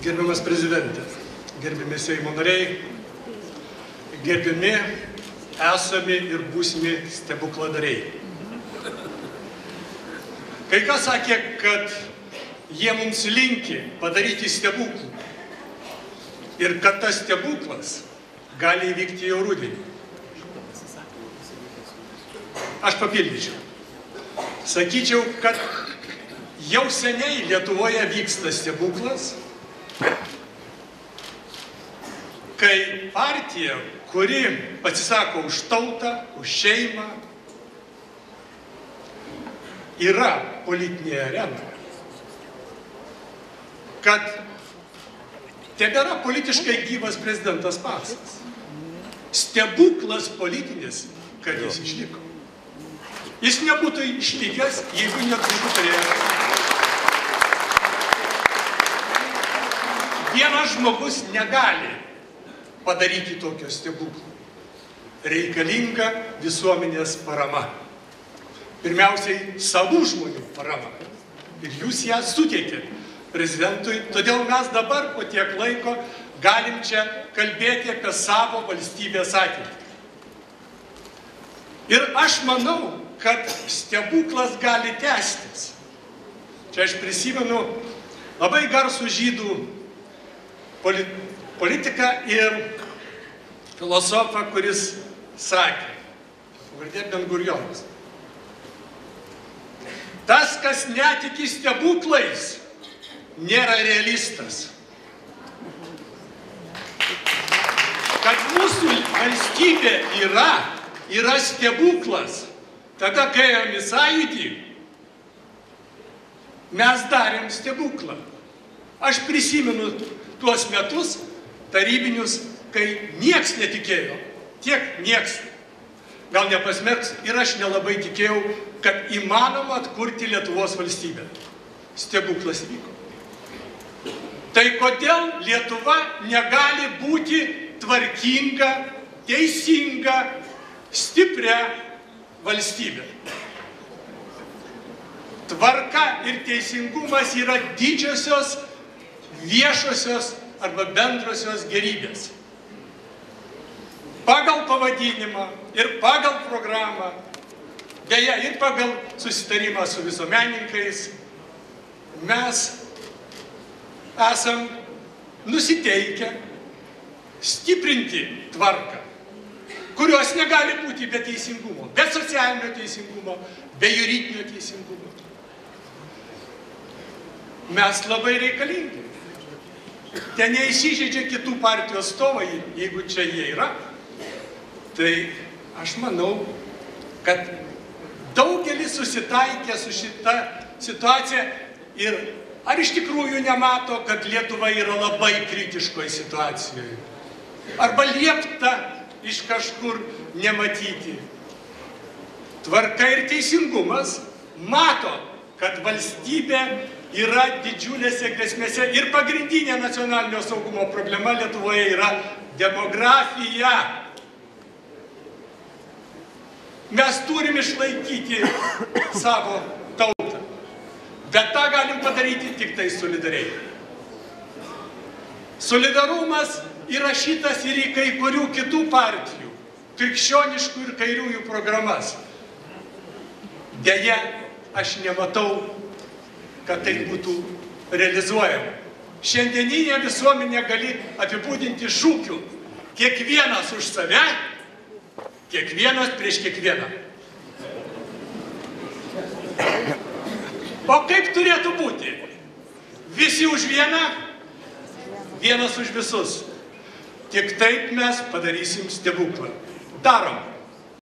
Gerbiamas prezidente, gerbiami Seimo nariai, gerbiami esami ir būsimi stebukladariai. Kai kas sakė, kad jie mums linki padaryti stebuklų ir kad tas stebuklas gali įvykti jau rudenį. Aš papildyčiau. Sakyčiau, kad jau seniai Lietuvoje vyksta stebuklas, kai partija, kuri pasisako už tautą, už šeimą, yra politinėje arenoje. Kad tebėra politiškai gyvas prezidentas Paksas. Stebuklas politinis, kad jis išliko. Jis nebūtų išlikęs, jeigu nebūtų turėjęs. Vienas žmogus negali padaryti tokio stebuklo. Reikalinga visuomenės parama. Pirmiausiai, savų žmonių parama. Ir jūs ją suteikėte prezidentui. Todėl mes dabar po tiek laiko galim čia kalbėti apie savo valstybės ateitį. Ir aš manau, kad stebuklas gali tęstis. Čia aš prisimenu labai garsų žydų politiką ir filosofą, kuris sakė, pavardė Ben-Gurionas. Tas, kas netiki stebuklais, nėra realistas. Kad mūsų valstybė yra stebuklas. Tada, kai ėjom į sąjūdį, mes darėm stebuklą. Aš prisimenu tuos metus tarybinius, kai nieks netikėjo. Tiek nieks. Gal nepasmerks ir aš nelabai tikėjau, kad įmanoma atkurti Lietuvos valstybę. Stebuklas vyko. Tai kodėl Lietuva negali būti tvarkinga, teisinga, stipria valstybė? Tvarka ir teisingumas yra didžiosios, viešosios arba bendrosios gerybės. Pagal pavadinimą ir pagal programą, beje, ir pagal susitarimą su visuomenininkais, mes esam nusiteikę stiprinti tvarką, kurios negali būti be teisingumo, be socialinio teisingumo, be juridinio teisingumo. Mes labai reikalingi. Ten neįsižeidžia kitų partijų atstovai, jeigu čia jie yra. Tai aš manau, kad daugelis susitaikė su šita situacija ir ar iš tikrųjų nemato, kad Lietuva yra labai kritiškoje situacijoje. Arba liepta iš kažkur nematyti. Tvarka ir teisingumas mato, kad valstybė yra didžiulėse grėsmėse ir pagrindinė nacionalinio saugumo problema Lietuvoje yra demografija. Mes turim išlaikyti savo tautą, bet tą galim padaryti tik tai solidariai. Solidarumas įrašytas ir į kai kurių kitų partijų, krikščioniškų ir kairiųjų programas. Deja, aš nematau, kad tai būtų realizuojama. Šiandieninė visuomenė gali apibūdinti šūkiu: kiekvienas už save, kiekvienas prieš kiekvieną. O kaip turėtų būti? Visi už vieną, vienas už visus. Tik taip mes padarysim stebuklą. Darom.